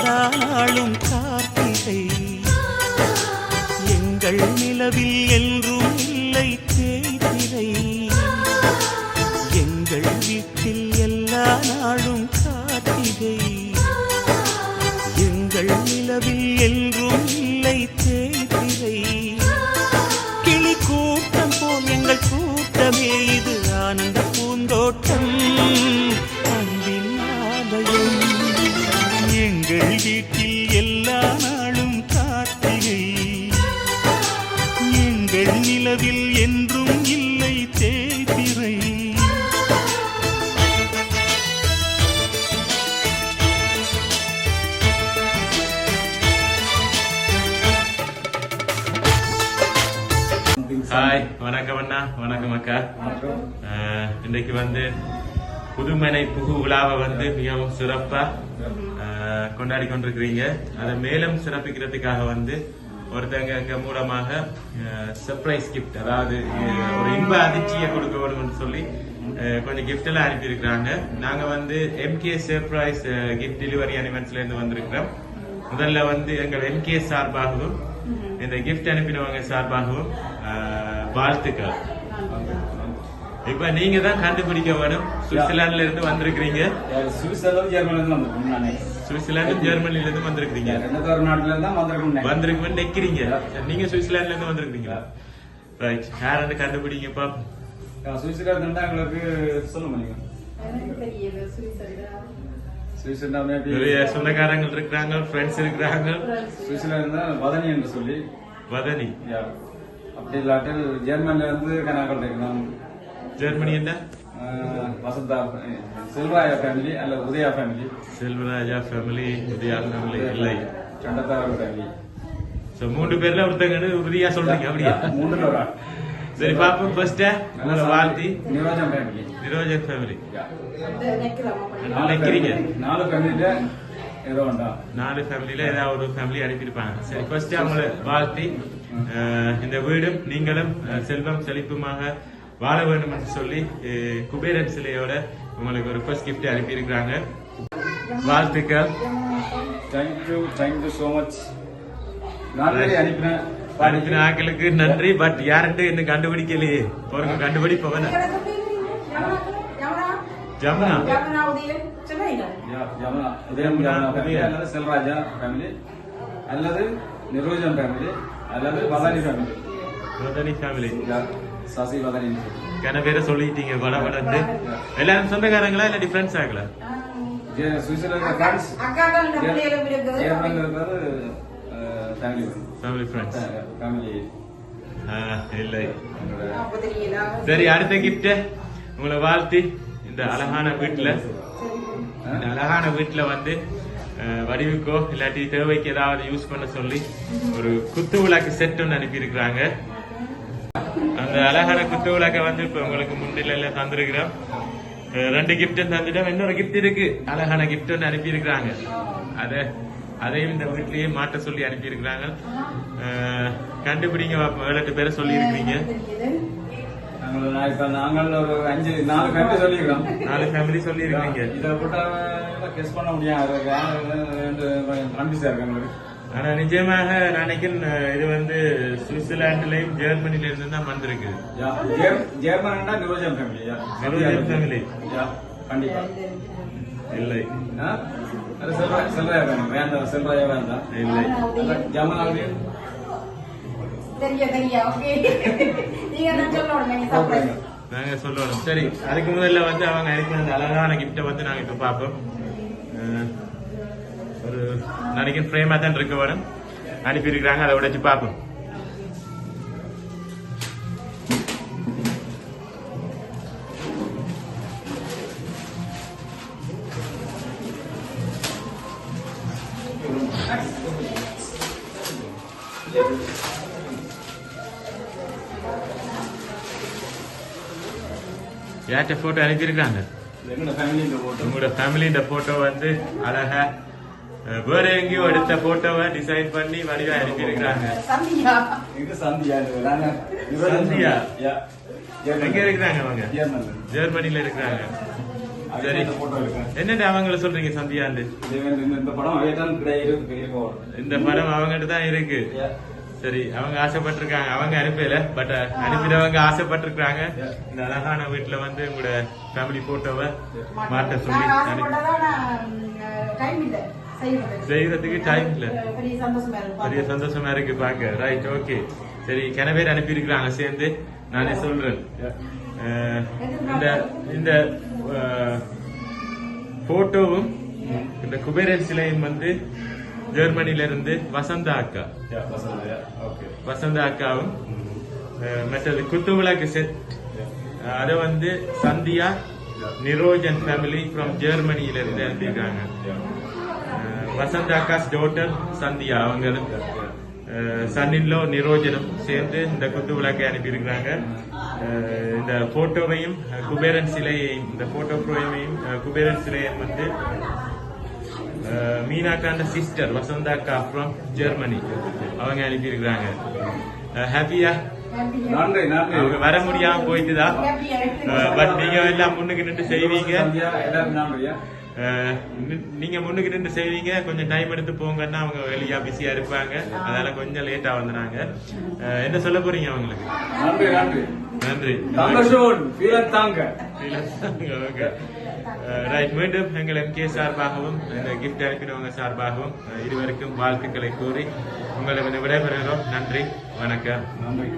எல்லா நாளும் கார்த்திகை. எங்கள் நிலவில் என்றும் இல்லை தேய்திரை. எங்கள் வீட்டில் எல்லா நாளும் கார்த்திகை. எங்கள் நிலவில் என்றும் இல்லை தேய்திரை. கிளி கூட்டம் போல் எங்கள் கூட்டமே இது ஆனந்த பூந்தோட்டம் அன்பின் ஆலயம். எங்கள் வீட்டில் எல்லா நாளும் கார்த்திகை. எங்கள் நிலவில் என்றும் இல்லை தேய்திரை. ஹாய், வணக்கம் அண்ணா. வணக்கம் அக்கா. இன்றைக்கு புதுமனை புகு விழாவை மிகவும் சிறப்பா கொண்டாடி கொண்டிருக்கிறீங்க. அதை மேலும் சிறப்பிக்கிறதுக்காக ஒருத்தங்க மூலமாக சர்ப்ரைஸ் கிஃப்ட், அதாவது ஒரு இன்ப அதிர்ச்சியை கொடுக்க வேணும்னு சொல்லி கொஞ்சம் கிஃப்ட் எல்லாம் அனுப்பி இருக்கிறாங்க. நாங்க எம்கே சர்ப்ரைஸ் கிஃப்ட் டெலிவரி அனிமெண்ட்ஸ்ல இருந்து வந்திருக்கிறோம். முதல்ல எங்கள் எம்கே சார்பாகவும் இந்த கிஃப்ட் அனுப்பினவங்க சார்பாகவும் வாழ்த்துக்கள். இப்ப நீங்க தான் கண்டுபிடிக்க வேணும். சுவிட்சர்லாந்துல இருந்து வந்திருக்கிறீங்க. சுவிட்சர்லாந்து ஜெர்மனில இருந்து வந்திருக்கீங்க. வந்திருக்கீங்க நிக்கிறீங்க. நீங்க சுவிட்சர்லாந்துல இருந்து வந்திருக்கீங்களா? ரைட். யாரு கண்டுபிடிங்கப்பா. சுவிட்சர்லாந்து எங்களுக்கு சொல்லுங்க. நிறைய சொந்தக்காரங்கள் இருக்கிறாங்க, ஃப்ரெண்ட்ஸ் இருக்கிறாங்க. சுவிட்சர்லாந்து வதனி என்று சொல்லி. வதனி அப்படி இல்லாட்டி ஜெர்மனில இருந்து கணாக்கள் இருக்கணும். ஜெர்மனி என்ன? வசந்தா செல்வராஜா ஃபேமிலி அல்ல Udaya family. Selvaraja family, Udaya family இல்லை, சண்டத்தார ஃபேமிலி. மூன்று பேர்ல ஒருத்தங்க உறுதியா சொல்றீங்க. அப்படியா? மூணுல ஒரு ஆள். சரி பாப்போம். ஃபர்ஸ்ட் வாழ்த்தி நிரோஜன் ஃபேமிலி. நிரோஜன் ஃபேமிலி நினைக்கிறீங்க. 4 ஃபேமிலில ஏதோ ஒன்றா, 4 ஃபேமிலில ஏதாவது ஒரு ஃபேமிலி அனுப்பியிருப்பாங்க. சரி, ஃபர்ஸ்ட் அவங்களை வாழ்த்தி இந்த வீடும் நீங்களும் செல்வம் செழிப்புமாக வாழ வேண்டும் என்று சொல்லி குபேரன் சிலையோட உங்களுக்கு ஒரு ஃபர்ஸ்ட் கிஃப்ட் அனுப்பி இருக்கிறாங்க. வாழ்த்துக்கள். Thank you so much. அனுப்பின ஆக்களுக்கு நன்றி. பட் யாருட்டு என்ன கண்டுபிடிக்கலையே. பொறுங்க, கண்டுபிடிப்பவன ஜமுனா செல்வராஜா ஃபேமிலி அல்லது நிரோஜன் ஃபேமிலி அல்லது வதனி ஃபேமிலி. வதனி ஃபேமிலி, சசி வதனி. கன பேரை சொல்லிட்டீங்க. வடவடந்து எல்லாரும் சொந்தக்காரங்களா இல்ல டிஃபரன்ஸ் ஆகல? சுவிட்சர்லாந்து ஃப்ரெண்ட்ஸ், ஜெர்மனில இருக்கிறது ஃபேமிலி ஃப்ரெண்ட்ஸ் ஃபேமிலி இல்லை. சரி, அடுத்த கிஃப்ட் உங்களை வாழ்த்தி இந்த அழகான வீட்டுல வடிவுக்கோ இல்லாட்டி தேவைக்கு ஏதாவது யூஸ் பண்ண சொல்லி ஒரு குத்து விளக்கு செட் ஒன்று அனுப்பி இருக்கிறாங்க. அந்த அழகான குத்து விளக்க இப்ப உங்களுக்கு முன்னில தந்திருக்கிறோம். 2 கிஃப்ட் தந்துட்டோம். இன்னொரு கிஃப்ட் இருக்கு, அழகான கிஃப்ட் ஒன்று அனுப்பி இருக்கிறாங்க. அதையும் இந்த வீட்லயே மாட்ட சொல்லி அனுப்பி இருக்கிறாங்க. கண்டுபிடிங்க. 7-8 பேரை சொல்லி இருக்கிறீங்க. நாங்கள் ஒரு 4 ஃபேமிலி சொல்லிருக்கோம். 4 ஃபேமிலி சொல்லி இருக்கீங்க. இதை போட்டா கெஸ் பண்ண முடியாது. ஆனா நிஜமாக நினைக்கிறேன் இது சுவிட்சர்லாந்துலயும் ஜெர்மனில இருந்து தான் வந்திருக்கு. ஜெர்மனினா நிரோஜன் ஃபேமிலி. நிரோஜன் ஃபேமிலி கண்டிப்பா இல்லை. செல்வராஜா ஃபேமிலி வேண்டாம். செல்வராஜா வேண்டாம். இல்லை. ஜமுனாவையும் நாங்க சொல்லணும். சரி, அதுக்கு முதல்ல அவங்க அனுப்பின அந்த அழகான கிஃப்ட நாங்க இப்ப பாப்போம். ஒரு நினைக்கிற ஃப்ரேமா தான் இருக்க வேணும் அனுப்பி இருக்கிறாங்க. அதை உடைச்சு பாப்போம். யார்கிட்ட போட்டோ அனுப்பியிருக்காங்க? உங்களோட ஃபேமிலி இந்த போட்டோ அழகா வேற எங்கேயோ எடுத்த போட்டோவை டிசைன் பண்ணி வடிவா அனுப்பியிருக்காங்க. சந்தியா எங்க இருக்கிறாங்க? அவங்க ஜெர்மனில இருக்கிறாங்க. சரி இந்த போட்டோ இருக்கேன். என்னடா அவங்கள சொல்றீங்க சந்தியாண்டு? இந்த படம் அவையதான் இருக்கும். இந்த படம் அவங்ககிட்ட தான் இருக்கு. சரி அவங்க ஆசைப்பட்டிருக்காங்க, அவங்க அனுப்பல, பட் அனுப்பினவங்க ஆசைப்பட்டிருக்காங்க. இந்த அழகான வீட்டுல வந்து உங்களோட ஃபேமிலி போட்டோவை மாட்ட சொல்லி செய்யறதுக்கு டைம் இல்ல. பெரிய சந்தோஷமா இருக்கு பாக்க. Right, okay. சரி, கன பேர் அனுப்பி இருக்கிறாங்க சேர்ந்து. நானே சொல்றேன். இந்த போட்டோவும் இந்த குபேரன் சிலையும் வந்து ஜெர்மனில இருந்து வசந்தா அக்கா. வசந்தா அக்காவும் மற்றது குத்துவிளக்கு செட் அத வந்து சந்தியா நிரோஜன் ஃபேமிலி ஃப்ரம் ஜெர்மனியில இருந்து அனுப்பியிருக்காங்க. வசந்தா அக்காஸ் டாட்டர் சந்தியா, அவங்க சன்னின்லோ நிரோஜனும் சேர்ந்து இந்த குத்து விளக்கை அனுப்பியிருக்கிறாங்க. இந்த போட்டோவையும் குபேரன் சிலையையும், இந்த போட்டோ ஃப்ரேமையும் குபேரன் சிலையையும் வந்து மீனாக்காண்ட சிஸ்டர் வசந்தா அக்கா ஃப்ரம் ஜெர்மனி அவங்க அனுப்பியிருக்கிறாங்க. ஹாப்பியா? நன்றி நன்றி. அவங்க வர முடியாம போயிட்டுதான், பட் நீங்க எல்லாம் முன்னுக்கு நின்று செய்வீங்க. நீங்க முன்னுக்கு நின்று செய்வீங்க. கொஞ்சம் டைம் எடுத்து போங்கன்னா அவங்க வெளியா பிஸியா இருப்பாங்க, அதனால கொஞ்சம் லேட்டா வந்துனாங்க. என்ன சொல்ல போறீங்க அவங்களுக்கு? நன்றி நன்றி நன்றி. ரைட், மீண்டும் எங்கள் MK சார்பாகவும் இந்த கிஃப்ட் அனுப்பினவங்க சார்பாகவும் இருவருக்கும் வாழ்த்துக்களை கூறி உங்களை விடைபெறுகிறோம். நன்றி, வணக்கம். நன்றி.